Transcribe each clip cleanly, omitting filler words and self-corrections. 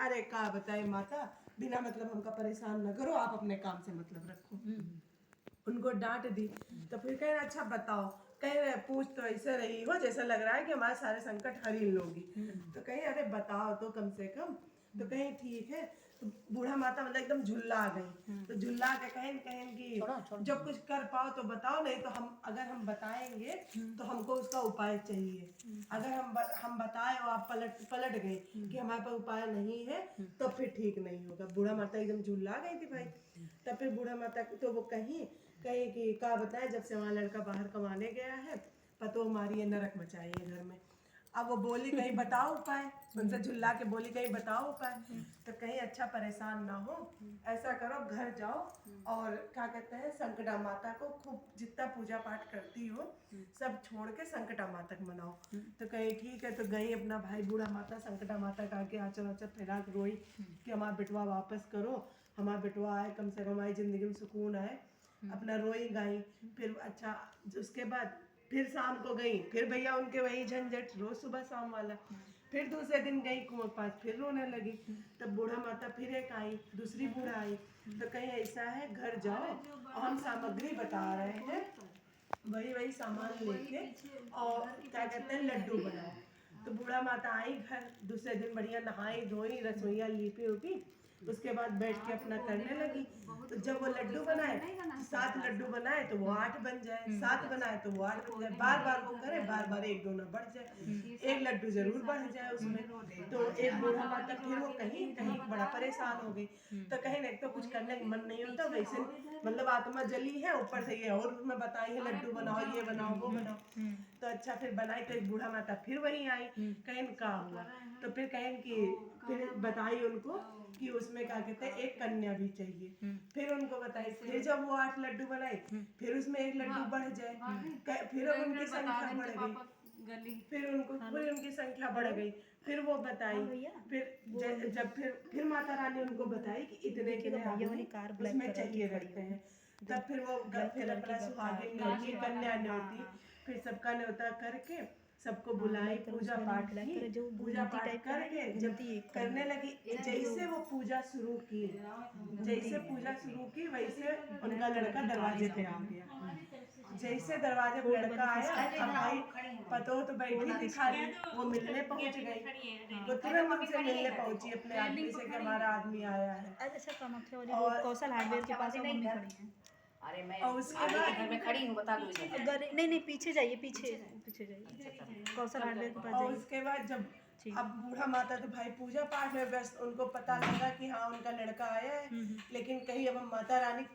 अरे का बताए माता, बिना मतलब हमका परेशान न करो, आप अपने काम से मतलब रखो। उनको डांट दी तो फिर कह रहे अच्छा बताओ, कह रहे पूछ तो ऐसे रही हो जैसा लग रहा है कि हमारे सारे संकट हर ही लोगी। तो कहीं अरे बताओ तो कम से कम। तो कहीं ठीक है। तो बूढ़ा माता मतलब एकदम झुल्ला गई। तो झुल्ला के कहें कहें कि जब कुछ कर पाओ तो बताओ, नहीं तो अगर हम बताएंगे तो हमको उसका उपाय चाहिए। अगर हम बताए और आप पलट गए कि हमारे पास उपाय नहीं है तो फिर ठीक नहीं होगा। बूढ़ा माता एकदम झुल्ला गई थी भाई। तब फिर बूढ़ा माता तो वो कहीं कि का बताए, जब से वहाँ लड़का बाहर कमाने गया है, पतो हमारी ये नरक मचाई है घर में। अब वो बोली कहीं बताओ उपाय, उनसे झुल्ला के बोली कहीं बताओ उपाय। तो कहीं अच्छा परेशान ना हो, ऐसा करो घर जाओ और क्या कहते हैं संकटा माता को खूब जितना पूजा पाठ करती हो सब छोड़ के संकटा माता को मनाओ। तो कहीं ठीक है। तो गई अपना भाई बूढ़ा माता संकटा माता का आके आंचल आंचल फैला के रोई कि हमारा बेटवा वापस करो, हमारा बेटवा आए, कम से कम हमारी जिंदगी में सुकून आए। अपना रोई गाई। फिर अच्छा उसके बाद फिर शाम को गई, फिर भैया उनके वही झंझट रोज सुबह शाम वाला। फिर दूसरे दिन गई कुआं के पास, फिर रोने लगी। तब बूढ़ा माता फिर एक आई, दूसरी बूढ़ा आई। तो कहीं ऐसा है घर जाओ और हम सामग्री बता रहे हैं, वही वही सामान लेके और क्या कहते हैं लड्डू बनाओ। तो बूढ़ा माता आई घर, दूसरे दिन बढ़िया नहाई धोई, रसोईया लीपी उपी, उसके बाद बैठ के अपना करने लगी। तो जब वो लड्डू बनाए, 7 लड्डू बनाए तो वो 8 बन जाए, 7 बनाए तो वो 8 बन जाए। बार बार वो करे, बार बार 1-2 ना बढ़ जाए, एक लड्डू जरूर बढ़ जाए उसमें। तो एक बूढ़ा माता फिर वो कहीं कहीं बड़ा परेशान हो गई। तो कहीं नहीं तो कुछ करने का मन नहीं होता, वैसे मतलब आत्मा जली है, ऊपर से ये और उसमें बताई है लड्डू बनाओ, ये बनाओ, वो बनाओ। तो अच्छा फिर बनाई तो एक बूढ़ा माता फिर वही आई। कहीं का हुआ तो फिर कहें कि फिर बताई उनको कि उसमें क्या कहते हैं एक कन्या भी चाहिए। फिर उनको बताई, फिर जब वो 8 लड्डू बनाई फिर उसमें एक लड्डू बढ़ जाए, फिर अब उनकी संख्या बढ़ गई। फिर उनकी संख्या बढ़ गई। फिर वो बताई, फिर जब फिर माता रानी उनको बताई कि इतने उसमें चाहिए रहते हैं। तब फिर वो फिर अपना सुहागिन न्योती, कन्या न्योती, फिर सबका न्योता करके सबको बुलाई, पूजा पाठ की। पूजा पाठ करके जब करने लगी, जैसे वो पूजा शुरू की, वैसे उनका लड़का दरवाजे पे आ गया। जैसे दरवाजे पे लड़का आया, अब भाई पतो तो बैठी थी खाली, वो मिलने पहुंच गई। वो तुरंत उनसे मिलने पहुंची अपने आदमी से कि हमारा आदमी आया है। अच्छा कामाख्या वाली रोड कौशल हार्डवेयर के पास मम्मी खड़ी है। अरे मैं और उसके आगे बाद के घर में खड़ी हूँ, बता दो इधर। नहीं पीछे जाइए, पीछे जाइए, कौशल हार्डवेयर के पास और जाइए। उसके बाद जब अब बूढ़ा माता तो भाई पूजा पाठ में व्यस्त, उनको पता लगा कि हाँ उनका लड़का आया है, लेकिन कहीं अब हम माता रानी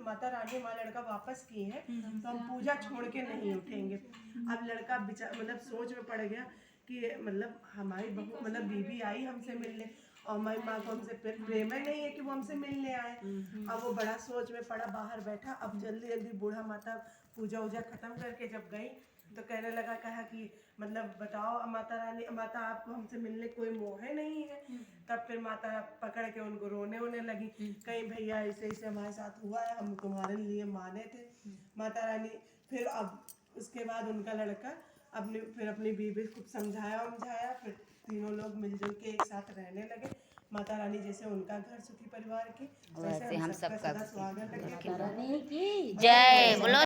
माता रानी हमारा लड़का वापस की है तो हम पूजा छोड़ के नहीं उठेंगे। अब लड़का मतलब सोच में पड़ गया कि मतलब हमारी बहू मतलब बीबी आई हमसे मिलने और हमारी माँ को हमसे प्रेम ही नहीं है कि वो हमसे मिलने आए। अब वो बड़ा सोच में पड़ा, बाहर बैठा। अब जल्दी जल्दी बूढ़ा माता पूजा वूजा खत्म करके जब गई तो कहने लगा, कहा कि मतलब बताओ माता रानी, माता आपको हमसे मिलने कोई मोह नहीं है। तब फिर माता पकड़ के उनको रोने होने लगी, कहीं भैया ऐसे ऐसे हमारे साथ हुआ है, हम तुम्हारे लिए माने थे। माता रानी फिर अब उसके बाद उनका लड़का फिर अपनी बीवी को समझाया, फिर तीनों लोग मिलजुल के एक साथ रहने लगे। माता रानी जैसे उनका घर सुखी परिवार की, वैसे हम सबका सदा स्वागत है। जय बोलो।